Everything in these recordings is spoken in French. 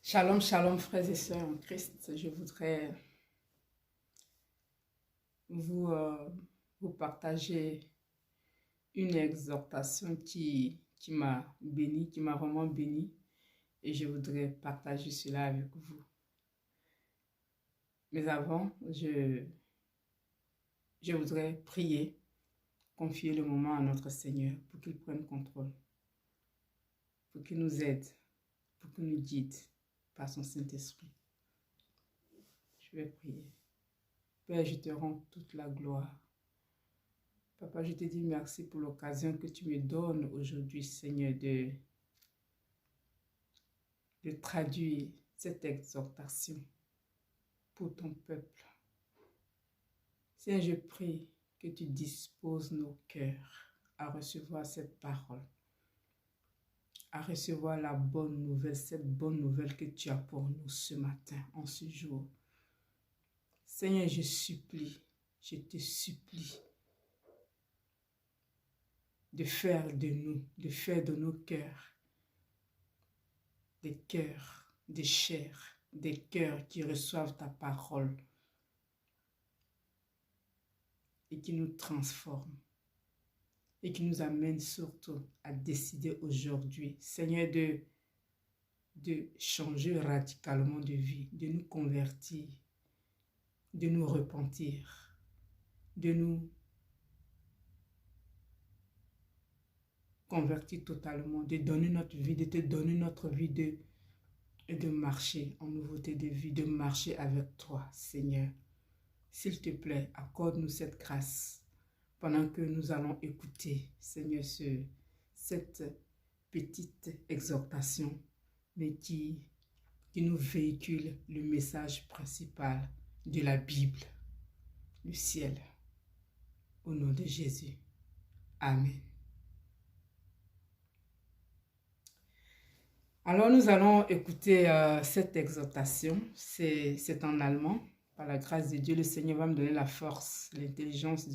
Shalom, shalom, frères et sœurs en Christ. Je voudrais vous, vous partager une exhortation qui m'a béni, qui m'a vraiment béni. Et je voudrais partager cela avec vous. Mais avant, je voudrais prier, confier le moment à notre Seigneur pour qu'il prenne contrôle, pour qu'il nous aide, pour qu'il nous guide par son Saint-Esprit. Je vais prier. Père, je te rends toute la gloire. Papa, je te dis merci pour l'occasion que tu me donnes aujourd'hui, Seigneur, de traduire cette exhortation pour ton peuple. Seigneur, je prie que tu disposes nos cœurs à recevoir cette parole, à recevoir la bonne nouvelle, cette bonne nouvelle que tu as pour nous ce matin, en ce jour. Seigneur, je te supplie, de faire de nos cœurs, des cœurs, des chairs, des cœurs qui reçoivent ta parole et qui nous transforment et qui nous amènent surtout à décider aujourd'hui, Seigneur, de changer radicalement de vie, de nous convertir, de nous repentir, de nous convertir totalement, de donner notre vie, de te donner notre vie, et de marcher en nouveauté de vie, de marcher avec toi, Seigneur. S'il te plaît, accorde-nous cette grâce pendant que nous allons écouter, Seigneur, cette petite exhortation, mais qui nous véhicule le message principal de la Bible, le ciel. Au nom de Jésus. Amen. Alors nous allons écouter cette exhortation, c'est en allemand. Par la grâce de Dieu, le Seigneur va me donner la force, l'intelligence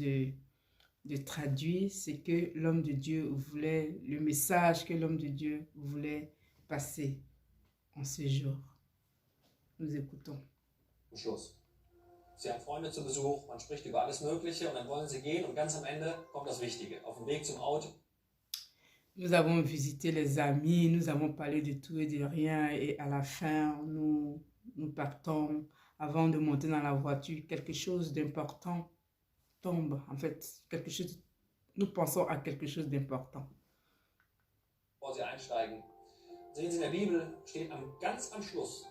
de traduire ce que l'homme de Dieu voulait, le message que l'homme de Dieu voulait passer en ce jour. Nous écoutons. Schluss. Sie haben Freunde zu Besuch, man spricht über alles Mögliche und dann wollen sie gehen und ganz am Ende kommt das Wichtige. Auf dem Weg zum Auto. Nous avons visité les amis, nous avons parlé de tout et de rien et à la fin, nous partons. Avant de monter dans la voiture, quelque chose d'important tombe. En fait, nous pensons à quelque chose d'important. Bevor sie einsteigen. Sehen Sie, in der Bibel steht ganz am Schluss.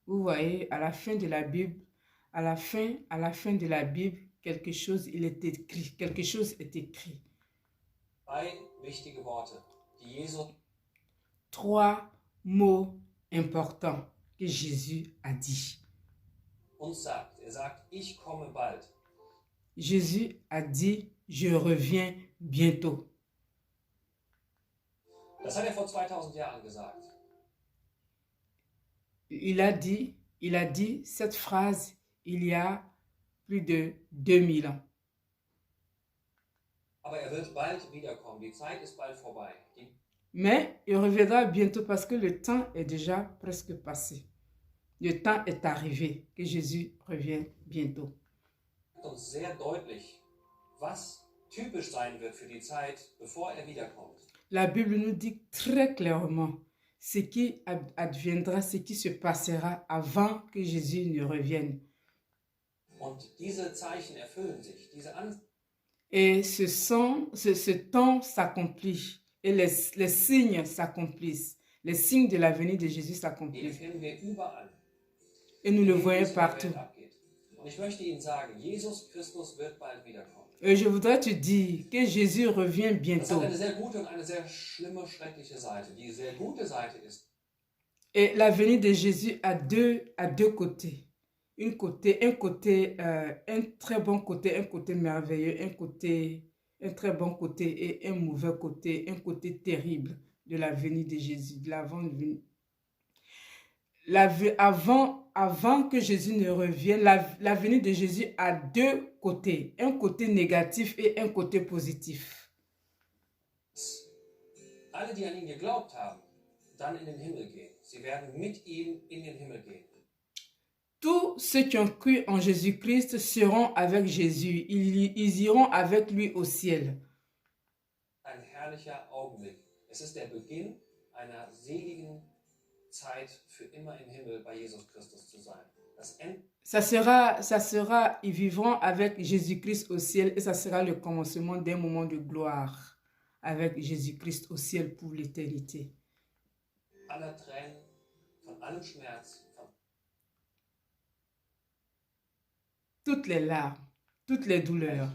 Vous voyez, à la fin de la Bible, à la fin de la Bible, quelque chose est écrit. Drei wichtige Worte, die Jesus. 3 mots importants que Jésus a dit. Uns sagt, sagt, ich komme bald. Jésus a dit, je reviens bientôt. Das hat vor 2000 Jahren gesagt. Il a dit cette phrase il y a plus de 2000 ans. Aber wird bald wiederkommen. Die Zeit ist bald vorbei. Mais il reviendra bientôt parce que le temps est déjà presque passé. Le temps est arrivé que Jésus revient bientôt. Uns sehr deutlich, was typisch sein wird für die Zeit, bevor wiederkommt. La Bible nous dit très clairement ce qui adviendra, ce qui se passera avant que Jésus ne revienne. Und diese Zeichen erfüllen sich, diese Et ce temps s'accomplit et les signes s'accomplissent. Les signes de la venue de Jésus s'accomplissent. Et nous le voyons partout. Et je voudrais te dire que Jésus revient bientôt. Et la venue de Jésus a deux côtés. Un très bon côté, un côté merveilleux, un très bon côté et un mauvais côté, un côté terrible de la venue de Jésus, de l'avant-venue. Avant que Jésus ne revienne, la venue de Jésus a deux côtés, un côté négatif et un côté positif. Alle, die an ihn geglaubt haben, dann in den Himmel gehen. Sie werden mit ihm in den Himmel gehen. Tous ceux qui ont cru en Jésus-Christ seront avec Jésus. Ils iront avec lui au ciel. Ein herrlicher Augenblick. Es ist der Beginn einer seligen Zeit für immer im Himmel bei Jesus Christus zu sein. Ils vivront avec Jésus-Christ au ciel et ça sera le commencement d'un moment de gloire avec Jésus-Christ au ciel pour l'éternité. Aller Tränen, von allem Schmerz, toutes les larmes, toutes les douleurs,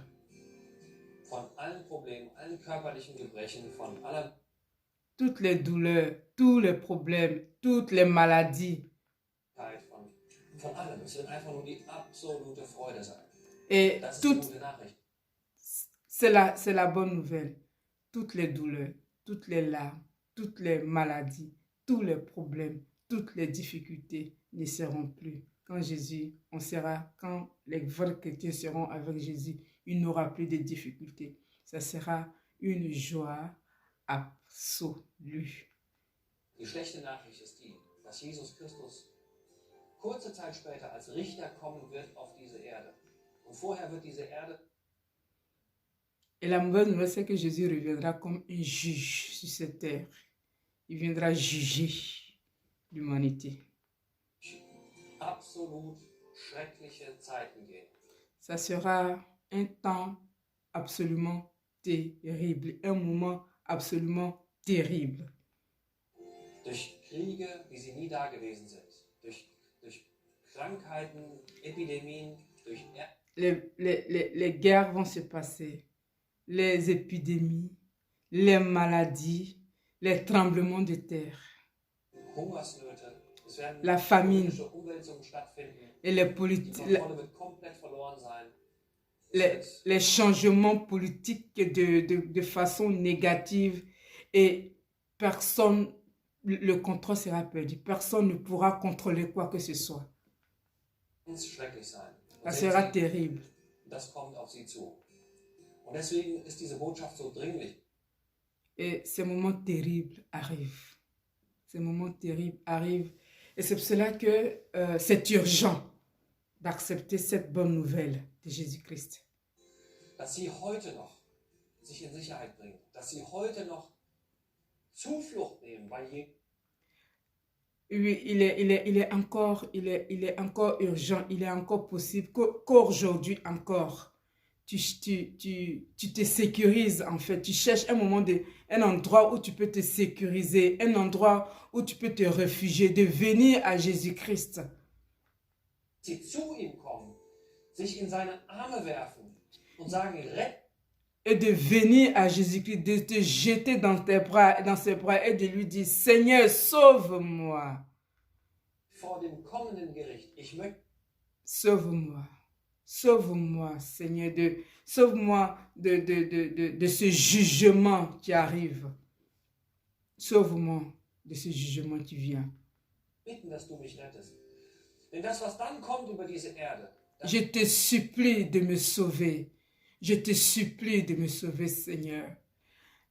von allen Problemen, allen körperlichen Gebrechen, von aller toutes les douleurs, tous les problèmes, toutes les maladies. Von allem. Es wird einfach nur die absolute Freude sein. Et das ist die gute Nachricht. C'est la bonne nouvelle. Toutes les douleurs, toutes les larmes, toutes les maladies, tous les problèmes, toutes les difficultés ne seront plus. Quand les vrais chrétiens seront avec Jésus, il n'y aura plus de difficultés. Ça sera une joie absolue. Die schlechte Nachricht ist die, dass Jesus Christus kurze Zeit später als Richter kommen wird auf diese Erde. Und vorher wird diese Erde... Et la mauvaise nouvelle, c'est que Jésus reviendra comme un juge sur cette terre. Il viendra juger l'humanité. Absolut schreckliche Zeiten gehen. Ça sera un temps absolument terrible, un moment absolument terrible. Durch Kriege, wie sie nie da gewesen sind. Durch Krankheiten, Epidemien, durch... Les guerres vont se passer. Les épidémies, les maladies, les tremblements de terre, la famine et les changements politiques de façon négative et personne, le contrôle sera perdu. Personne ne pourra contrôler quoi que ce soit. Ça sera terrible. Das kommt auf sie zu. Und deswegen ist diese Botschaft so dringlich. Et ces moments terribles arrivent. Ces moments terribles arrivent. Et c'est pour cela que c'est urgent d'accepter cette bonne nouvelle de Jésus-Christ. Dass sie heute noch sich in Sicherheit bringen. Dass sie heute noch Zuflucht nehmen bei Jesus. Oui, il est encore urgent, il est encore possible qu'aujourd'hui encore, tu te sécurises en fait. Tu cherches un endroit où tu peux te sécuriser, un endroit où tu peux te réfugier, de venir à Jésus-Christ. Sie zu ihm kommen, sich in seine Arme werfen und sagen, rette. Et de venir à Jésus-Christ, de te jeter dans ses bras et de lui dire, Seigneur, sauve-moi. Vor dem kommenden Gericht, sauve-moi. Sauve-moi, Seigneur, sauve-moi de ce jugement qui arrive. Sauve-moi de ce jugement qui vient. Bitten, dass du mich rettest. Denn das, was dann kommt über diese Erde, je te supplie de me sauver. Je te supplie de me sauver, Seigneur.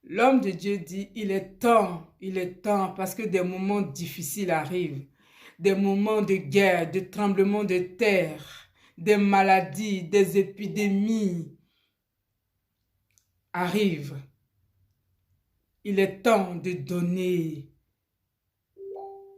L'homme de Dieu dit, il est temps, parce que des moments difficiles arrivent. Des moments de guerre, de tremblements de terre, des maladies, des épidémies arrivent. Il est temps de donner.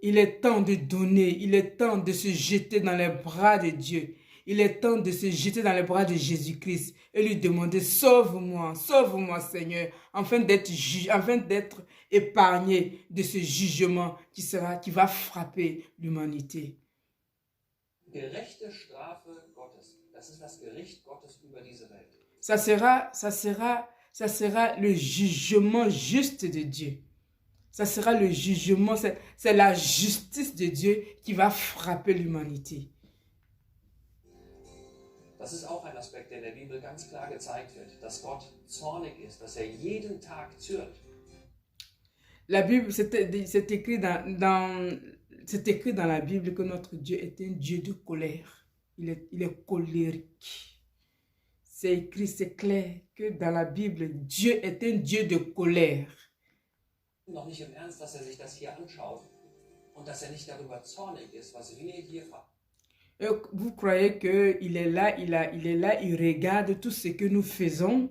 Il est temps de donner. Il est temps de se jeter dans les bras de Dieu. Il est temps de se jeter dans les bras de Jésus-Christ et lui demander, sauve-moi, sauve-moi Seigneur, afin d'être épargné de ce jugement qui va frapper l'humanité. Gerechte Strafe Gottes, das ist das Gericht Gottes über diese Welt. Ça sera le jugement juste de Dieu. Ça sera le jugement, c'est la justice de Dieu qui va frapper l'humanité. Das ist auch ein Aspekt, der in der Bibel ganz klar gezeigt wird, dass Gott zornig ist, dass jeden Tag zürnt. La Bible, c'est écrit dans la Bible que notre Dieu est un Dieu de colère. Il est colérique. C'est écrit, c'est clair que dans la Bible, Dieu est un Dieu de colère. noch nicht im Ernst, dass sich das hier anschaut und dass nicht darüber zornig ist, was wir hier Et vous croyez qu'il est là, il est là, il regarde tout ce que nous faisons,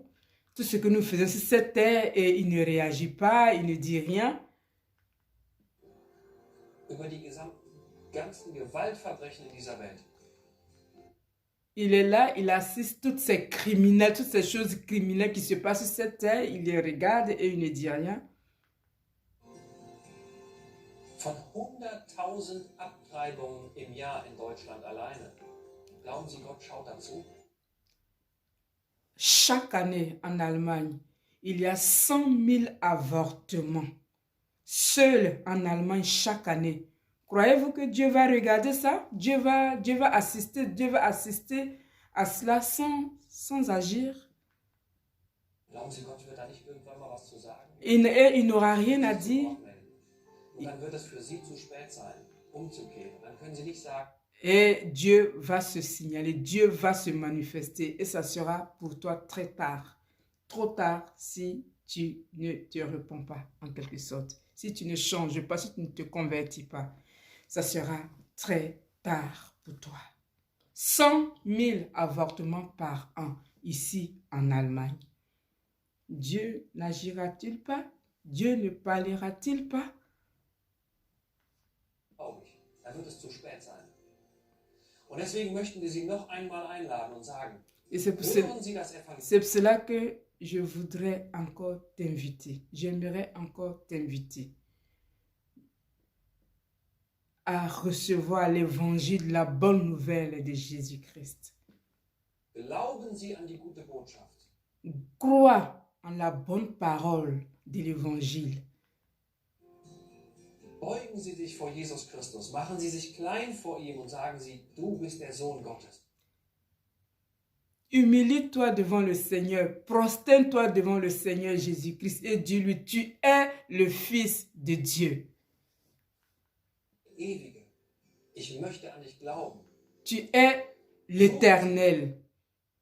tout ce que nous faisons sur cette terre et il ne réagit pas, il ne dit rien. über die ganzen Gewaltverbrechen in dieser Welt. Il est là, il assiste toutes ces criminels, toutes ces choses criminelles qui se passent sur cette terre, il les regarde et il ne dit rien. Von 100.000 Abtreibungen im Jahr in Deutschland alleine. Glauben Sie, Gott schaut dazu? Chaque année en Allemagne, il y a 100 000 avortements. Seul en Allemagne chaque année. Croyez-vous que Dieu va regarder ça? Dieu va assister à cela sans agir? Glauben Sie, Gott wird da nicht irgendwann mal was zu sagen? Il n'aura rien à dire. Und dann wird es für Sie zu spät sein, umzukehren. Dann können Sie nicht sagen, Et Dieu va se signaler, Dieu va se manifester et ça sera pour toi très tard. Trop tard si tu ne te réponds pas en quelque sorte. Si tu ne changes pas, si tu ne te convertis pas, ça sera très tard pour toi. 100 000 avortements par an ici en Allemagne. Dieu n'agira-t-il pas? Dieu ne parlera-t-il pas? Dann wird es zu spät sein. Und deswegen möchten wir Sie noch einmal einladen und sagen, hören Sie das Evangelium. C'est pour cela que je voudrais encore t'inviter. J'aimerais encore t'inviter à recevoir l'évangile, la bonne nouvelle de Jésus-Christ. Glauben Sie an die gute Botschaft. Crois en la bonne parole de l'évangile. Beugen Sie sich vor Jesus Christus, machen Sie sich klein vor ihm und sagen Sie, du bist der Sohn Gottes. Humilie-toi devant le Seigneur, prosterne-toi devant le Seigneur Jésus-Christ et dis-lui, tu es le Fils de Dieu. Ewige, ich möchte an dich glauben. Tu es l'Éternel.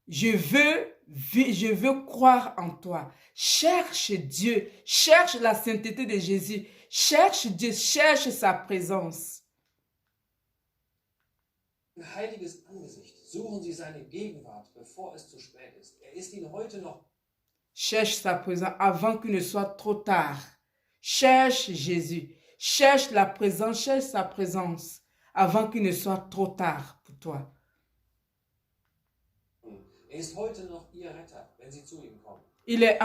Je veux croire en toi. Cherche Dieu, cherche la sainteté de Jésus, cherche Dieu, cherche sa présence. Ein heiliges Angesicht. Suchen Sie seine Gegenwart, bevor es zu spät ist. Ist Ihnen heute noch. Cherche sa présence avant qu'il ne soit trop tard. Cherche Jésus. Cherche la présence, cherche sa présence avant qu'il ne soit trop tard pour toi. Ist heute noch Ihr Retter, wenn Sie zu ihm kommen. Il est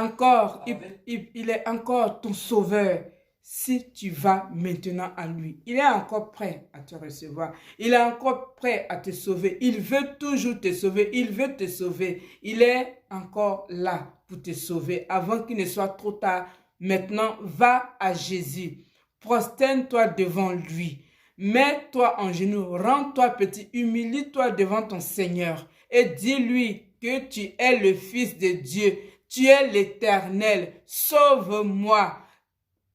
encore ton sauveur si tu vas maintenant à lui. Il est encore prêt à te recevoir. Il est encore prêt à te sauver. Il veut toujours te sauver. Il veut te sauver. Il est encore là pour te sauver avant qu'il ne soit trop tard. Maintenant, va à Jésus. Prosterne-toi devant lui. Mets-toi en genoux. Rends-toi petit. Humilie-toi devant ton Seigneur. Et dis-lui que tu es le Fils de Dieu. Tu es l'Éternel. Sauve-moi.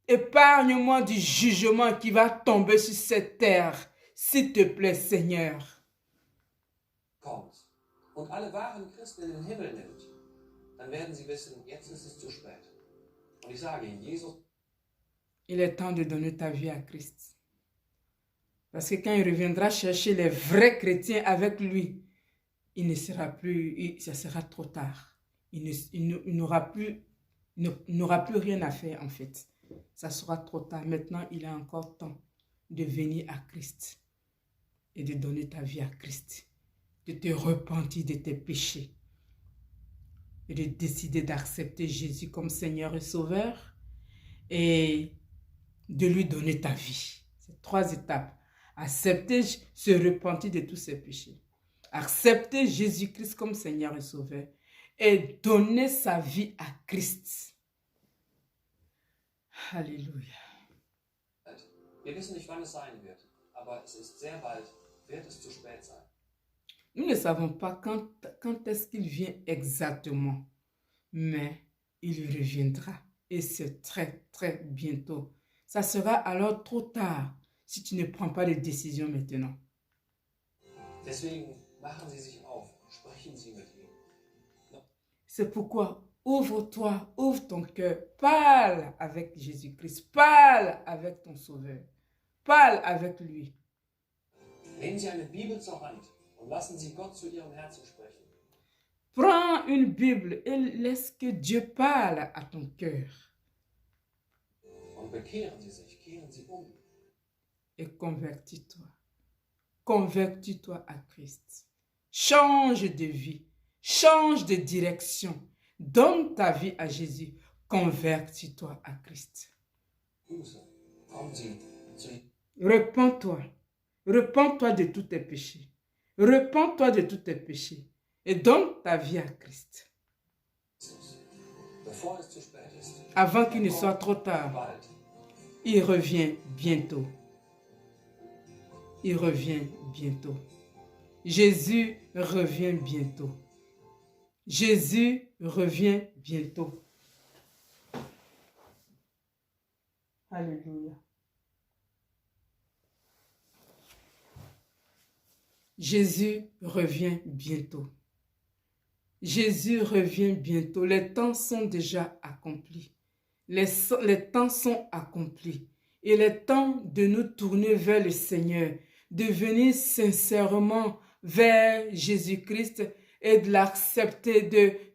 Épargne-moi du jugement qui va tomber sur cette terre. S'il te plaît, Seigneur. Kommt und alle wahren Christen in den Himmel nimmt, dann werden sie wissen, jetzt ist es zu spät. Und ich sage Ihnen, Jesus. Il est temps de donner ta vie à Christ. Parce que quand il reviendra chercher les vrais chrétiens avec lui, il ne sera plus, ça sera trop tard. Il n'aura plus rien à faire en fait. Ça sera trop tard. Maintenant, il est encore temps de venir à Christ et de donner ta vie à Christ, de te repentir de tes péchés et de décider d'accepter Jésus comme Seigneur et Sauveur et de lui donner ta vie. C'est 3 étapes. Accepter, se repentir de tous ses péchés. Accepter Jésus-Christ comme Seigneur et Sauveur et donner sa vie à Christ. Halleluja. Wir wissen nicht, wann es sein wird, aber es ist sehr bald, wird es zu spät sein. Nous ne savons pas quand est-ce qu'il vient exactement, mais il reviendra et c'est très très bientôt. Ça sera alors trop tard si tu ne prends pas de décision maintenant. Deswegen machen Sie sich auf, sprechen Sie mit ihm. C'est pourquoi Ouvre-toi, ouvre ton cœur. Parle avec Jésus-Christ. Parle avec ton Sauveur. Parle avec lui. Nehmen Sie eine Bibel zur Hand und lassen Sie Gott zu Ihrem Herzen sprechen. Prends une Bible et laisse que Dieu parle à ton cœur. Und bekehren Sie sich, kehren Sie um. Et convertis-toi. Convertis-toi à Christ. Change de vie. Change de direction. Donne ta vie à Jésus. Convertis-toi à Christ. Buße. Kommen Sie zu ihm. Repends-toi. Repends-toi de tous tes péchés. Repends-toi de tous tes péchés. Et donne ta vie à Christ. Bevor es zu spät ist. Avant qu'il ne soit trop tard. Bald. Il revient bientôt. Il revient bientôt. Jésus revient bientôt. Jésus revient bientôt. Alléluia. Jésus revient bientôt. Jésus revient bientôt. Les temps sont déjà accomplis. Les temps sont accomplis. Il est temps de nous tourner vers le Seigneur, de venir sincèrement vers Jésus-Christ et de l'accepter,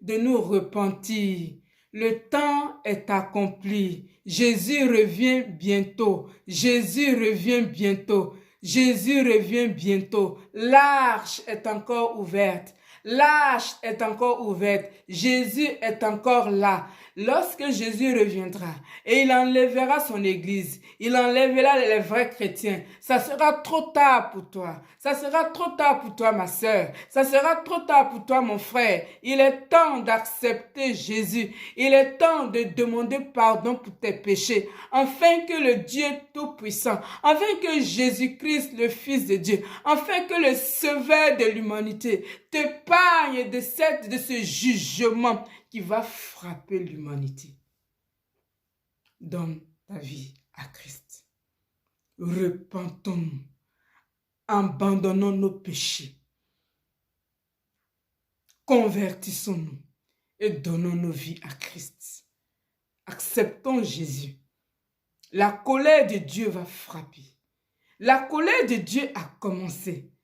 de nous repentir. Le temps est accompli. Jésus revient bientôt. Jésus revient bientôt. Jésus revient bientôt. L'arche est encore ouverte. L'arche est encore ouverte. Jésus est encore là. Lorsque Jésus reviendra et il enlèvera son église, il enlèvera les vrais chrétiens, ça sera trop tard pour toi. Ça sera trop tard pour toi, ma sœur. Ça sera trop tard pour toi, mon frère. Il est temps d'accepter Jésus. Il est temps de demander pardon pour tes péchés, afin que le Dieu Tout-Puissant, afin que Jésus-Christ, le Fils de Dieu, afin que le Sauveur de l'humanité t'épargne de ce jugement qui va frapper l'humanité. Donne ta vie à Christ. Repentons-nous. Abandonnons nos péchés. Convertissons-nous et donnons nos vies à Christ. Acceptons Jésus. La colère de Dieu va frapper. La colère de Dieu a commencé.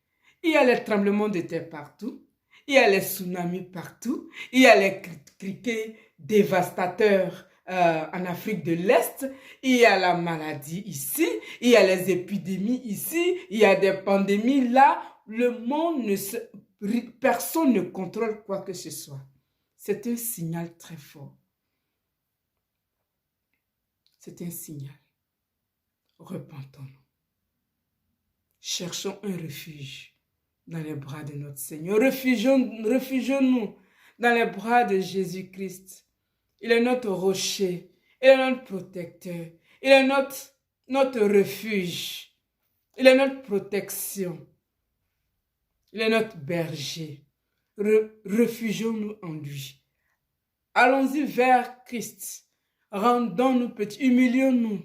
Il y a les tremblements de terre partout. Il y a les tsunamis partout. Il y a les criquets dévastateurs en Afrique de l'Est. Il y a la maladie ici. Il y a les épidémies ici. Il y a des pandémies là. Le monde personne ne contrôle quoi que ce soit. C'est un signal très fort. C'est un signal. Repentons-nous. Cherchons un refuge dans les bras de notre Seigneur. Réfugions-nous dans les bras de Jésus-Christ. Il est notre rocher. Il est notre protecteur. Il est notre refuge. Il est notre protection. Il est notre berger. Réfugions-nous en lui. Allons-y vers Christ. Rendons-nous petits. Humilions-nous.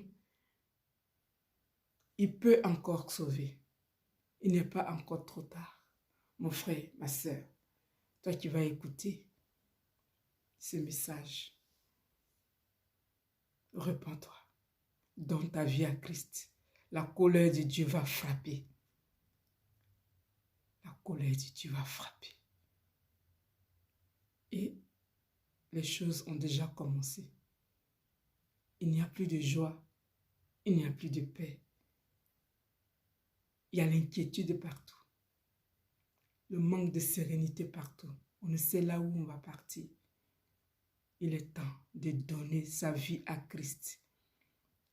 Il peut encore sauver. Il n'est pas encore trop tard. Mon frère, ma soeur, toi qui vas écouter ce message, repens-toi. Donne ta vie à Christ. La colère de Dieu va frapper. La colère de Dieu va frapper. Et les choses ont déjà commencé. Il n'y a plus de joie. Il n'y a plus de paix. Il y a l'inquiétude partout. Le manque de sérénité partout. On ne sait là où on va partir. Il est temps de donner sa vie à Christ.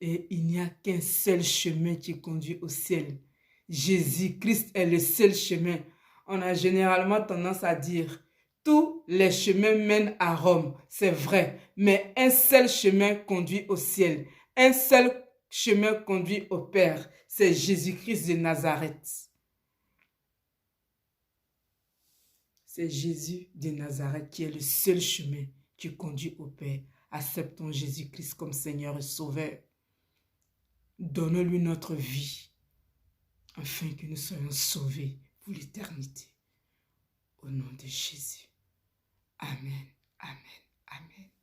Et il n'y a qu'un seul chemin qui conduit au ciel. Jésus-Christ est le seul chemin. On a généralement tendance à dire tous les chemins mènent à Rome. C'est vrai. Mais un seul chemin conduit au ciel. Un seul chemin conduit au Père. C'est Jésus-Christ de Nazareth. C'est Jésus de Nazareth qui est le seul chemin qui conduit au Père. Acceptons Jésus-Christ comme Seigneur et Sauveur. Donnons-lui notre vie afin que nous soyons sauvés pour l'éternité. Au nom de Jésus. Amen. Amen. Amen.